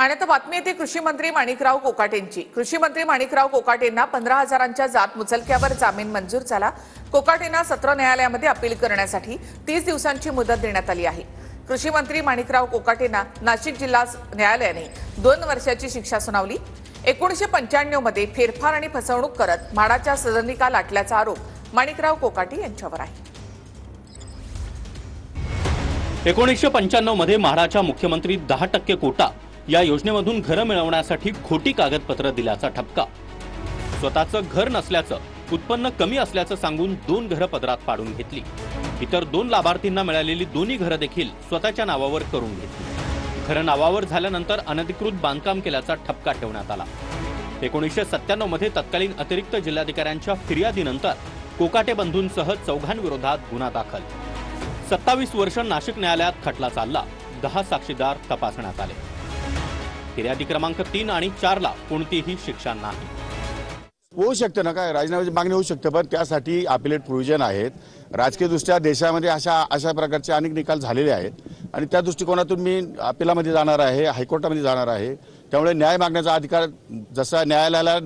आणि आता बातमी येते कृषी मंत्री माणिकराव कोकाटेंची। कृषी मंत्री माणिकराव कोकाटेंना 15,000च्या जात मुचलक्यावर जामीन मंजूर झाला। कोकाटेंना सत्र न्यायालयामध्ये अपील करण्यासाठी 30 दिवसांची मुदत देण्यात आली आहे। कृषी मंत्री माणिकराव कोकाटेंना नाशिक जिल्हा न्यायालयाने 2 वर्षाची शिक्षा सुनावली। 1995 मध्ये फेरफार आणि फसवणूक करत म्हाडाच्या सदनिका लाटल्याचा आरोप माणिकराव कोकाटे यांच्यावर आहे। 1995 मध्ये म्हाडाच्या मुख्यमंत्री 10% कोटा या योजनेमधून घर मिळवण्यासाठी खोटी कागदपत्र दिल्याचा ठपका। स्वतःचं घर नसल्याचं, उत्पन्न कमी असल्याचं सांगून 2 घरं पदरात पाडून घेतली। इतर 2 लाभार्थींना मिळालेली दोन्ही घरं देखील स्वतःच्या नावावर करून घेतली। घरं नावावर झाल्यानंतर अनधिकृत बांधकाम केल्याचा ठपका ठेवण्यात आला। 1997 मध्ये तत्कालीन अतिरिक्त जिल्हाधिकाऱ्यांच्या फिर्यादीनंतर कोकाटे बंधूंसह 4 विरोधात गुन्हा दाखल। 27 वर्ष नाशिक न्यायालयात खटला चालला। 10 साक्षीदार तपासण्यात आले। फिर्यादी क्रमांक 3 आणि 4 ला कोणतीही शिक्षा नाही। होऊ शकते ना, काय राजीनाम्याची मागणी होऊ शकते, पण त्यासाठी अपिलेट प्रोव्हिजन आहेत। राजकीय दृष्ट्या देशामध्ये अशा प्रकारचे अनेक निकाल झालेले आहेत आणि त्या दृष्टिकोनातून मी अपिलामध्ये जाणार आहे, हायकोर्टामध्ये जाणार आहे। त्यामुळे न्याय मागण्याचा अधिकार, जसा न्यायालयाला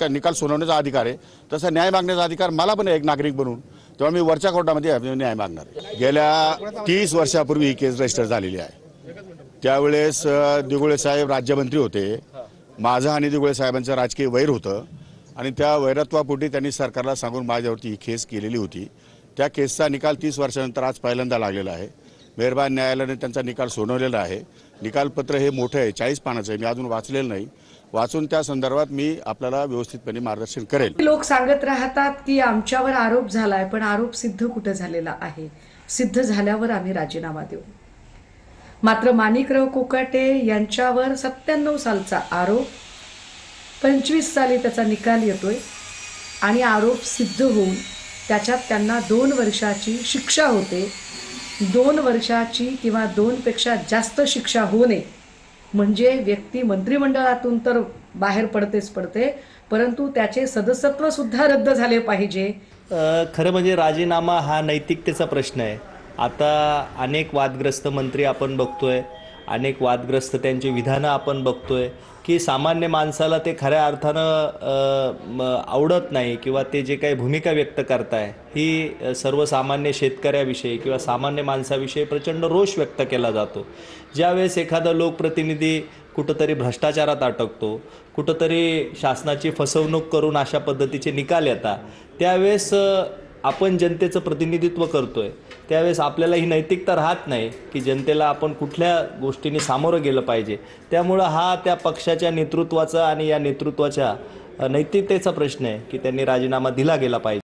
निकाल सुनावण्याचा अधिकार आहे, तसा न्याय मागण्याचा अधिकार मला पण एक नागरिक बनून, त्यामुळे मी वरच्या कोर्टामध्ये न्याय मागणार। गेल्या 30 वर्षापूर्वी ही केस रजिस्टर झालेली आहे। त्यावेळेस दिघोळे साहेब राज्यमंत्री होते। माझं आणि दिघोळे साहेबांचं राजकीय वैर होतं आणि त्या वैरत्वापोटी त्यांनी सरकारला सांगून माझ्यावरती ही केस केलेली होती। त्या केसचा निकाल 30 वर्षानंतर आज पहिल्यांदा लागलेला आहे। मेहरबान न्यायालयाने त्यांचा निकाल सुनावलेला आहे। निकालपत्र हे मोठं आहे, 40 पानाचं आहे। मी अजून वाचलेलं नाही, वाचून त्या संदर्भात मी आपल्याला व्यवस्थितपणे मार्गदर्शन करेल। लोक सांगत राहतात की आमच्यावर आरोप झालाय, पण आरोप सिद्ध कुठे झालेला आहे? सिद्ध झाल्यावर आम्ही राजीनामा देऊ। मात्र माणिकराव कोकाटे यांच्यावर 97 सालचा आरोप, 25 साली त्याचा निकाल येतोय आणि आरोप सिद्ध होऊन त्याच्यात त्यांना 2 वर्षाची शिक्षा होते। 2 वर्षाची किंवा 2 पेक्षा जास्त शिक्षा होऊ नये म्हणजे व्यक्ती मंत्रिमंडळातून तर बाहेर पडतेच पडते, परंतु त्याचे सदस्यत्व सुद्धा रद्द झाले पाहिजे। खरं म्हणजे राजीनामा हा नैतिकतेचा प्रश्न आहे। आता अनेक वादग्रस्त मंत्री आपण बघतोय, अनेक वादग्रस्त त्यांची विधानं आपण बघतोय की सामान्य माणसाला ते खऱ्या अर्थानं आवडत नाही किंवा ते जे काही भूमिका व्यक्त करताय ही सर्वसामान्य शेतकऱ्याविषयी किंवा सामान्य माणसाविषयी प्रचंड रोष व्यक्त केला जातो। ज्यावेळेस एखादा लोकप्रतिनिधी कुठंतरी भ्रष्टाचारात अटकतो, कुठंतरी शासनाची फसवणूक करून अशा पद्धतीचे निकाल येतात, त्यावेळेस आपण जनतेचं प्रतिनिधित्व करतोय, त्यावेळेस आपल्याला ही नैतिकता राहत नाही की जनतेला आपण कुठल्या गोष्टींनी सामोरं गेलं पाहिजे। त्यामुळं हा त्या पक्षाच्या नेतृत्वाचा आणि या नेतृत्वाच्या नैतिकतेचा प्रश्न आहे की त्यांनी राजीनामा दिला गेला पाहिजे।